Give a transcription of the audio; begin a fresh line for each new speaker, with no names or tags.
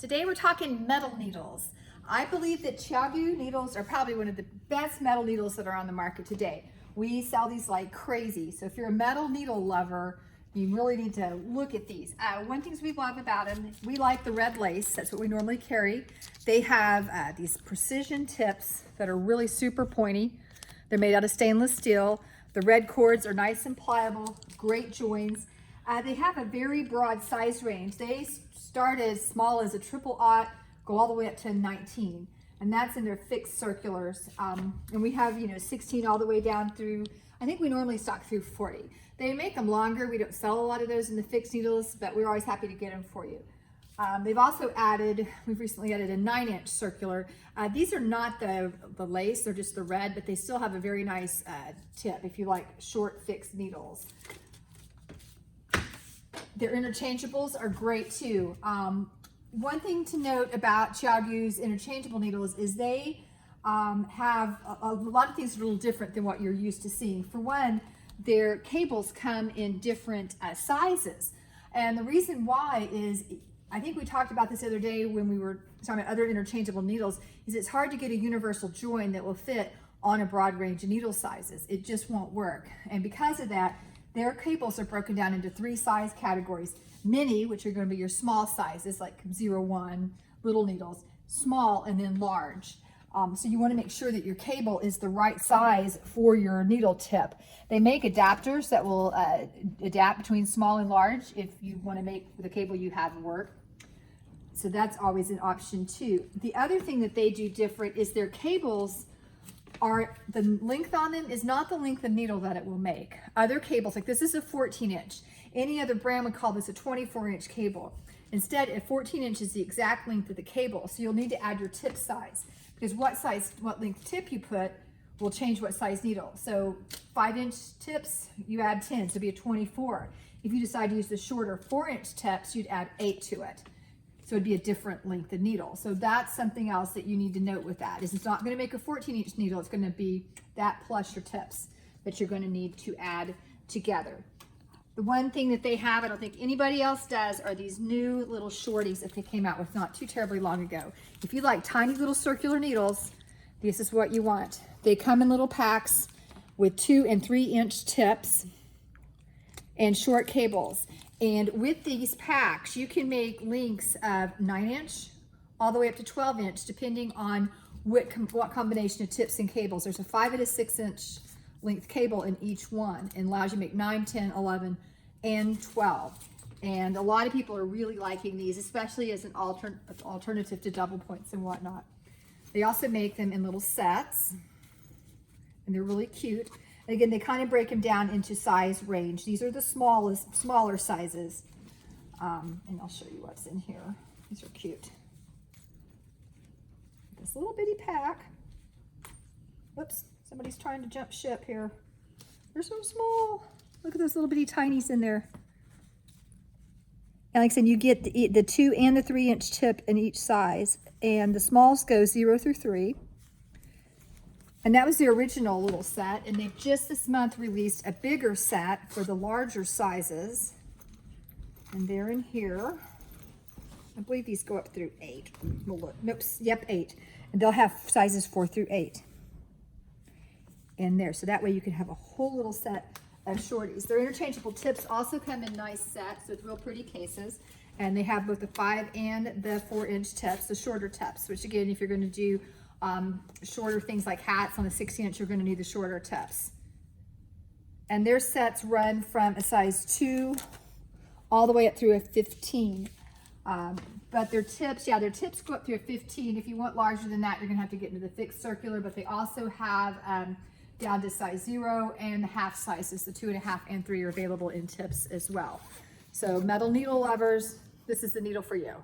Today we're talking metal needles. I believe that ChiaoGoo needles are probably one of the best metal needles that are on the market today. We sell these like crazy. So if you're a metal needle lover, you really need to look at these. One thing we love about them, we like the red lace. That's what we normally carry. They have these precision tips that are really super pointy. They're made out of stainless steel. The red cords are nice and pliable, great joins. They have a very broad size range. They start as small as a 000, go all the way up to 19. And that's in their fixed circulars. And we have, 16 all the way down through, I think we normally stock through 40. They make them longer. We don't sell a lot of those in the fixed needles, but we're always happy to get them for you. They've also we've recently added a 9-inch circular. These are not the lace, they're just the red, but they still have a very nice tip if you like short fixed needles. Their interchangeables are great too. One thing to note about ChiaoGoo's interchangeable needles is they have a lot of things that are a little different than what you're used to seeing. For one, their cables come in different sizes. And the reason why is, I think we talked about this the other day when we were talking about other interchangeable needles, is it's hard to get a universal join that will fit on a broad range of needle sizes. It just won't work. And because of that, their cables are broken down into 3 size categories. Mini, which are going to be your small sizes like 0-1, little needles, small, and then large. So you want to make sure that your cable is the right size for your needle tip. They make adapters that will adapt between small and large if you want to make the cable you have work. So that's always an option too. The other thing that they do different is their cables the length on them is not the length of needle that it will make. Other cables, like this is a 14-inch. Any other brand would call this a 24-inch cable. Instead, a 14-inch is the exact length of the cable, so you'll need to add your tip size, because what length tip you put will change what size needle. So 5-inch tips, you add 10, so it'd be a 24. If you decide to use the shorter 4-inch tips, you'd add 8 to it. So it'd be a different length of needle. So that's something else that you need to note with that, is it's not gonna make a 14-inch needle, it's gonna be that plus your tips that you're gonna need to add together. The one thing that they have, I don't think anybody else does, are these new little shorties that they came out with not too terribly long ago. If you like tiny little circular needles, this is what you want. They come in little packs with 2- and 3-inch tips and short cables. And with these packs, you can make lengths of 9-inch all the way up to 12-inch, depending on what combination of tips and cables. There's a 5- and a 6-inch length cable in each one, and allows you to make 9, 10, 11, and 12. And a lot of people are really liking these, especially as an alternative to double points and whatnot. They also make them in little sets, and they're really cute. And again, they kind of break them down into size range. These are the smaller sizes. And I'll show you what's in here. These are cute. This little bitty pack. Whoops, somebody's trying to jump ship here. They're so small. Look at those little bitty tinies in there. And like I said, you get the 2- and the 3-inch tip in each size. And the smalls go 0 through 3. And that was the original little set, and they've just this month released a bigger set for the larger sizes. And they're in here. I believe these go up through 8. We'll look. Nope, yep, 8. And they'll have sizes 4 through 8 in there. So that way you can have a whole little set of shorties. Their interchangeable tips also come in nice sets with real pretty cases. And they have both the 5- and the 4-inch tips, the shorter tips, which again, if you're going to do shorter things like hats on a 16-inch, you're going to need the shorter tips. And their sets run from a size 2 all the way up through a 15. But their tips go up through a 15. If you want larger than that, you're going to have to get into the fixed circular, but they also have down to size 0 and the half sizes. The 2.5 and 3 are available in tips as well. So metal needle lovers, this is the needle for you.